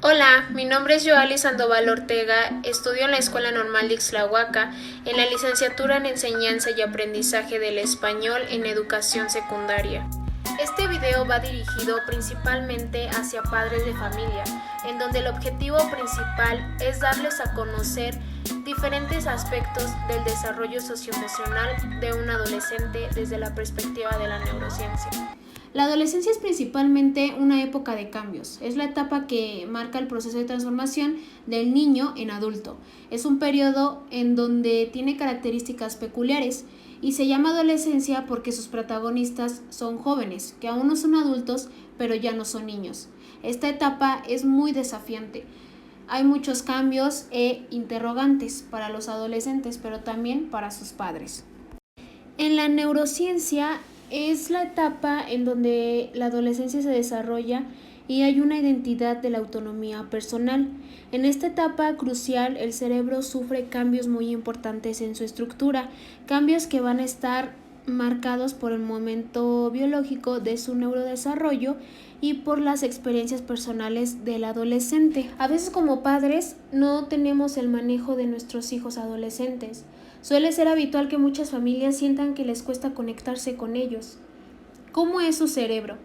Hola, mi nombre es Joali Sandoval Ortega, estudio en la Escuela Normal de Ixtlahuaca, en la licenciatura en Enseñanza y Aprendizaje del Español en Educación Secundaria. Este video va dirigido principalmente hacia padres de familia, en donde el objetivo principal es darles a conocer diferentes aspectos del desarrollo socioemocional de un adolescente desde la perspectiva de la neurociencia. La adolescencia es principalmente una época de cambios. Es la etapa que marca el proceso de transformación del niño en adulto. Es un periodo en donde tiene características peculiares y se llama adolescencia porque sus protagonistas son jóvenes, que aún no son adultos, pero ya no son niños. Esta etapa es muy desafiante. Hay muchos cambios e interrogantes para los adolescentes, pero también para sus padres. En la neurociencia es la etapa en donde la adolescencia se desarrolla y hay una identidad de la autonomía personal. En esta etapa crucial el cerebro sufre cambios muy importantes en su estructura, cambios que van a estar marcados por el momento biológico de su neurodesarrollo y por las experiencias personales del adolescente. A veces como padres no tenemos el manejo de nuestros hijos adolescentes. Suele ser habitual que muchas familias sientan que les cuesta conectarse con ellos. ¿Cómo es su cerebro?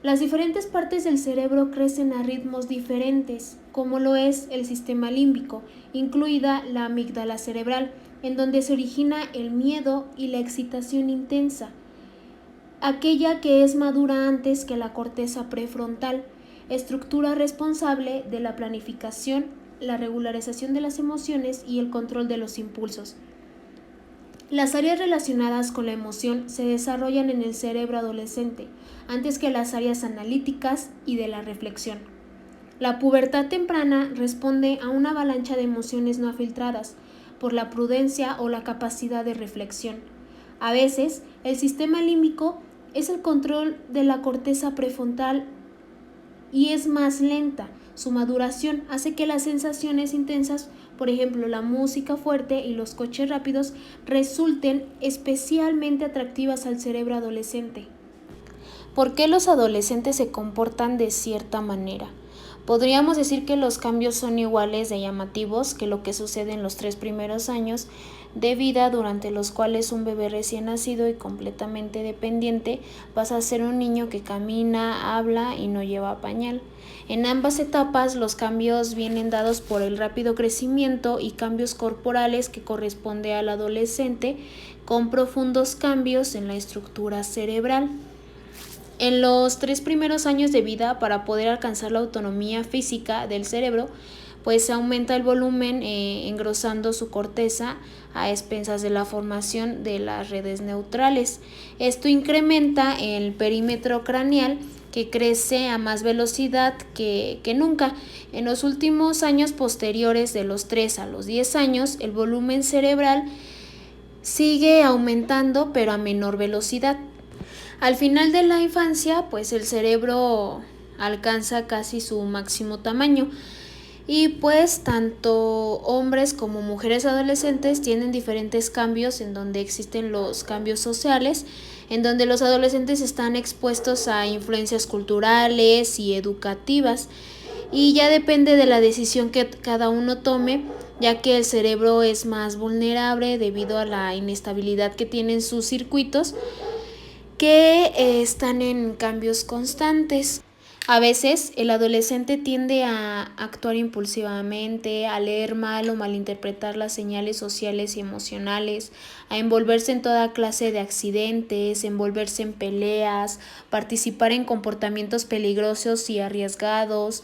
Las diferentes partes del cerebro crecen a ritmos diferentes, como lo es el sistema límbico, incluida la amígdala cerebral, en donde se origina el miedo y la excitación intensa, aquella que es madura antes que la corteza prefrontal, estructura responsable de la planificación, la regularización de las emociones y el control de los impulsos. Las áreas relacionadas con la emoción se desarrollan en el cerebro adolescente, antes que las áreas analíticas y de la reflexión. La pubertad temprana responde a una avalancha de emociones no filtradas por la prudencia o la capacidad de reflexión. A veces, el sistema límbico es el control de la corteza prefrontal y es más lenta. Su maduración hace que las sensaciones intensas, por ejemplo la música fuerte y los coches rápidos, resulten especialmente atractivas al cerebro adolescente. ¿Por qué los adolescentes se comportan de cierta manera? Podríamos decir que los cambios son iguales de llamativos que lo que sucede en los 3 primeros años de vida, durante los cuales un bebé recién nacido y completamente dependiente pasa a ser un niño que camina, habla y no lleva pañal. En ambas etapas los cambios vienen dados por el rápido crecimiento y cambios corporales que corresponde al adolescente, con profundos cambios en la estructura cerebral. En los 3 primeros años de vida, para poder alcanzar la autonomía física del cerebro, pues se aumenta el volumen engrosando su corteza a expensas de la formación de las redes neutrales. Esto incrementa el perímetro craneal, que crece a más velocidad que nunca. En los últimos años posteriores, de los 3 a los 10 años, el volumen cerebral sigue aumentando, pero a menor velocidad. Al final de la infancia, pues el cerebro alcanza casi su máximo tamaño y pues tanto hombres como mujeres adolescentes tienen diferentes cambios, en donde existen los cambios sociales, en donde los adolescentes están expuestos a influencias culturales y educativas, y ya depende de la decisión que cada uno tome, ya que el cerebro es más vulnerable debido a la inestabilidad que tienen sus circuitos, que están en cambios constantes. A veces el adolescente tiende a actuar impulsivamente, a leer mal o malinterpretar las señales sociales y emocionales, a envolverse en toda clase de accidentes, envolverse en peleas, participar en comportamientos peligrosos y arriesgados.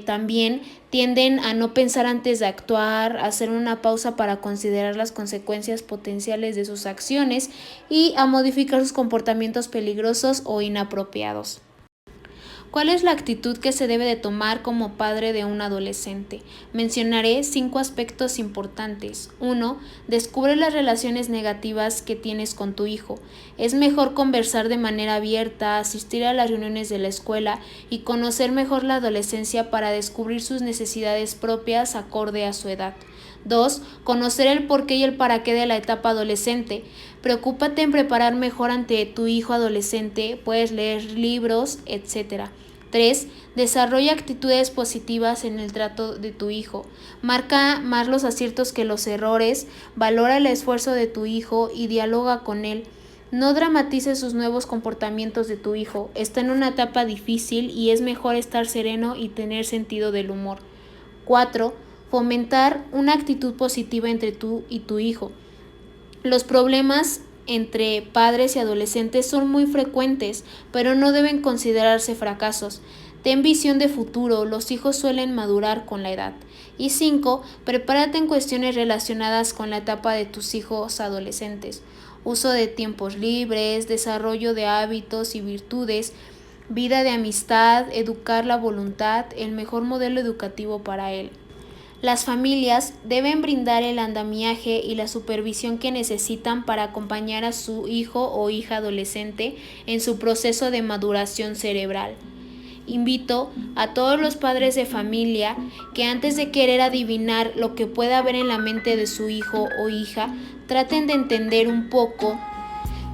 También tienden a no pensar antes de actuar, a hacer una pausa para considerar las consecuencias potenciales de sus acciones y a modificar sus comportamientos peligrosos o inapropiados. ¿Cuál es la actitud que se debe de tomar como padre de un adolescente? Mencionaré 5 aspectos importantes. 1. Descubre las relaciones negativas que tienes con tu hijo. Es mejor conversar de manera abierta, asistir a las reuniones de la escuela y conocer mejor la adolescencia para descubrir sus necesidades propias acorde a su edad. 2. Conocer el porqué y el para qué de la etapa adolescente. Preocúpate en preparar mejor ante tu hijo adolescente, puedes leer libros, etc. 3. Desarrolla actitudes positivas en el trato de tu hijo. Marca más los aciertos que los errores, valora el esfuerzo de tu hijo y dialoga con él. No dramatices sus nuevos comportamientos de tu hijo. Está en una etapa difícil y es mejor estar sereno y tener sentido del humor. 4. Fomentar una actitud positiva entre tú y tu hijo. Los problemas entre padres y adolescentes son muy frecuentes, pero no deben considerarse fracasos. Ten visión de futuro, los hijos suelen madurar con la edad. Y 5. Prepárate en cuestiones relacionadas con la etapa de tus hijos adolescentes. Uso de tiempos libres, desarrollo de hábitos y virtudes, vida de amistad, educar la voluntad, el mejor modelo educativo para él. Las familias deben brindar el andamiaje y la supervisión que necesitan para acompañar a su hijo o hija adolescente en su proceso de maduración cerebral. Invito a todos los padres de familia que antes de querer adivinar lo que pueda haber en la mente de su hijo o hija, traten de entender un poco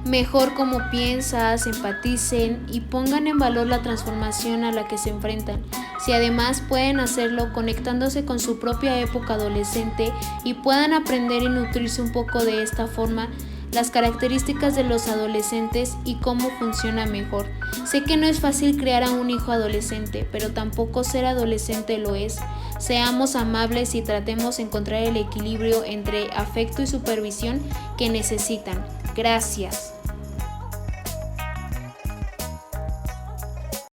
mejor cómo piensas, empaticen y pongan en valor la transformación a la que se enfrentan. Si además pueden hacerlo conectándose con su propia época adolescente y puedan aprender y nutrirse un poco de esta forma, las características de los adolescentes y cómo funciona mejor. Sé que no es fácil criar a un hijo adolescente, pero tampoco ser adolescente lo es. Seamos amables y tratemos de encontrar el equilibrio entre afecto y supervisión que necesitan. Gracias.